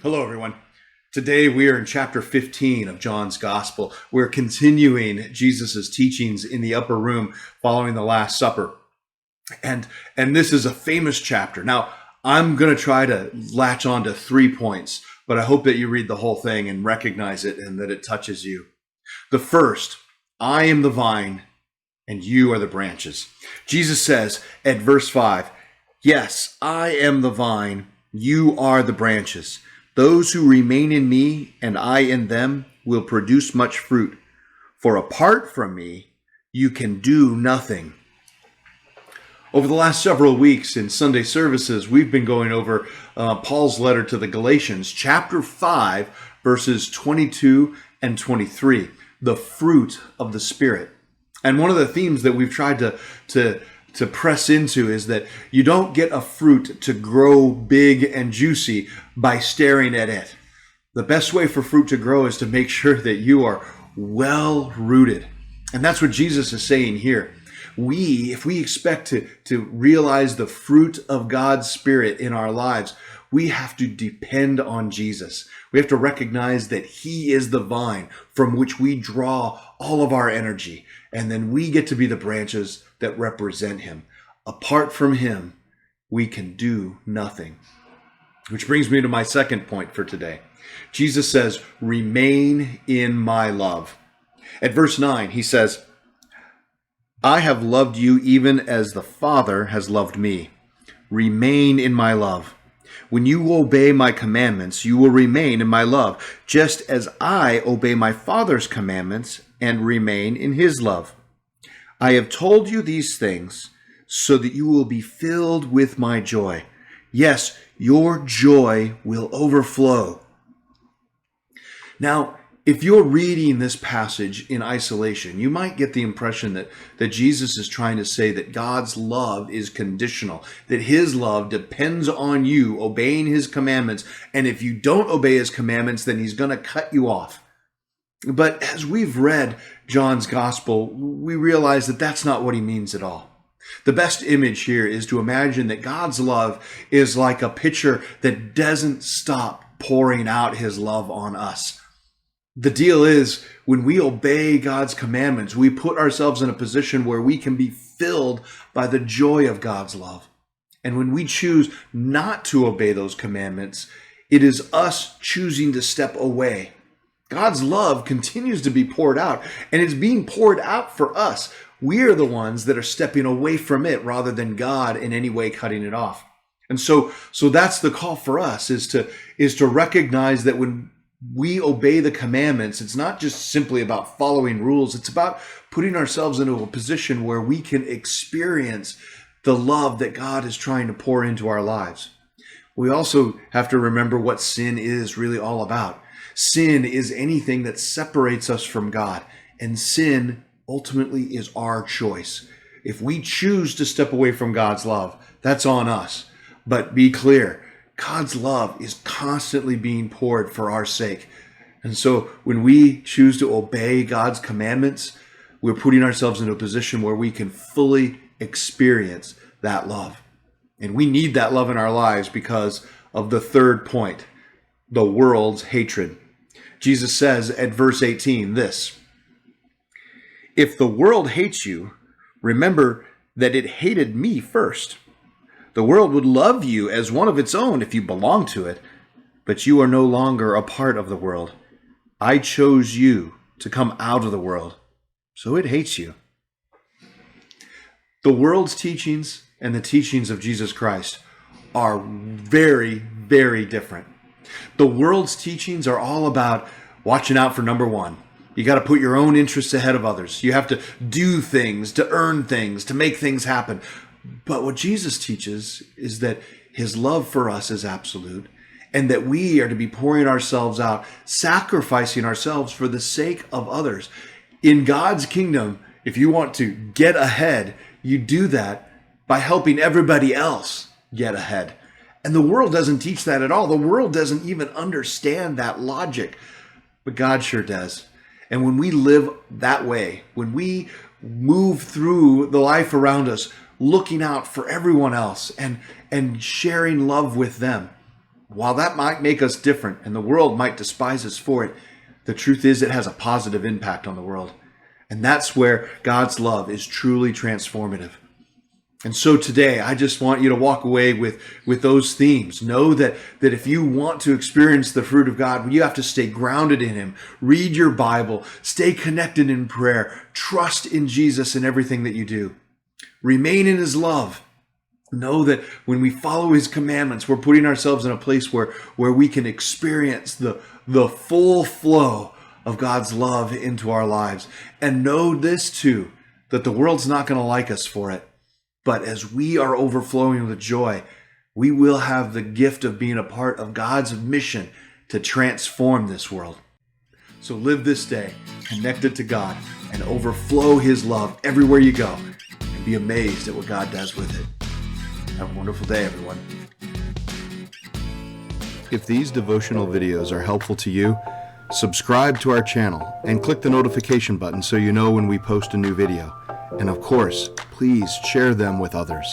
Hello, everyone. Today we are in chapter 15 of John's Gospel. We're continuing Jesus' teachings in the upper room following the Last Supper. And this is a famous chapter. Now, I'm going to try to latch on to 3 points, but I hope that you read the whole thing and recognize it and that it touches you. The first, I am the vine and you are the branches. Jesus says at verse 5, yes, I am the vine, you are the branches. Those who remain in me and I in them will produce much fruit. For apart from me, you can do nothing. Over the last several weeks in Sunday services, we've been going over Paul's letter to the Galatians, chapter 5, verses 22 and 23, the fruit of the Spirit. And one of the themes that we've tried to press into is that you don't get a fruit to grow big and juicy by staring at it. The best way for fruit to grow is to make sure that you are well rooted. And that's what Jesus is saying here. If we expect to realize the fruit of God's Spirit in our lives, we have to depend on Jesus. We have to recognize that He is the vine from which we draw all of our energy. And then we get to be the branches that represent Him. Apart from Him, we can do nothing. Which brings me to my second point for today. Jesus says, remain in my love. At verse 9, He says, I have loved you even as the Father has loved me. Remain in my love. When you obey my commandments, you will remain in my love, just as I obey my Father's commandments and remain in His love. I have told you these things so that you will be filled with my joy. Yes, your joy will overflow. Now, if you're reading this passage in isolation, you might get the impression that Jesus is trying to say that God's love is conditional, that His love depends on you obeying His commandments, and if you don't obey His commandments, then He's going to cut you off. But as we've read John's Gospel, we realize that that's not what he means at all. The best image here is to imagine that God's love is like a pitcher that doesn't stop pouring out His love on us. The deal is, when we obey God's commandments, we put ourselves in a position where we can be filled by the joy of God's love. And when we choose not to obey those commandments, it is us choosing to step away. God's love continues to be poured out, and it's being poured out for us. We are the ones that are stepping away from it rather than God in any way cutting it off. And so that's the call for us, is to recognize that when we obey the commandments, it's not just simply about following rules. It's about putting ourselves into a position where we can experience the love that God is trying to pour into our lives. We also have to remember what sin is really all about. Sin is anything that separates us from God, and sin ultimately is our choice. If we choose to step away from God's love, that's on us. But be clear, God's love is constantly being poured for our sake. And so when we choose to obey God's commandments, we're putting ourselves in a position where we can fully experience that love. And we need that love in our lives because of the third point, the world's hatred. Jesus says at verse 18 this, if the world hates you, remember that it hated me first. The world would love you as one of its own if you belong to it, but you are no longer a part of the world. I chose you to come out of the world, so it hates you. The world's teachings and the teachings of Jesus Christ are very, very different. The world's teachings are all about watching out for number one. You got to put your own interests ahead of others. You have to do things, to earn things, to make things happen. But what Jesus teaches is that His love for us is absolute, and that we are to be pouring ourselves out, sacrificing ourselves for the sake of others. In God's kingdom, if you want to get ahead, you do that by helping everybody else get ahead. And the world doesn't teach that at all. The world doesn't even understand that logic, but God sure does. And when we live that way, when we move through the life around us, looking out for everyone else and sharing love with them, while that might make us different and the world might despise us for it, the truth is it has a positive impact on the world. And that's where God's love is truly transformative. And so today, I just want you to walk away with those themes. Know that if you want to experience the fruit of God, you have to stay grounded in Him. Read your Bible. Stay connected in prayer. Trust in Jesus in everything that you do. Remain in His love. Know that when we follow His commandments, we're putting ourselves in a place where we can experience the full flow of God's love into our lives. And know this too, that the world's not going to like us for it. But as we are overflowing with joy, we will have the gift of being a part of God's mission to transform this world. So live this day connected to God and overflow His love everywhere you go, and be amazed at what God does with it. Have a wonderful day, everyone. If these devotional videos are helpful to you, subscribe to our channel and click the notification button so you know when we post a new video. And of course, please share them with others.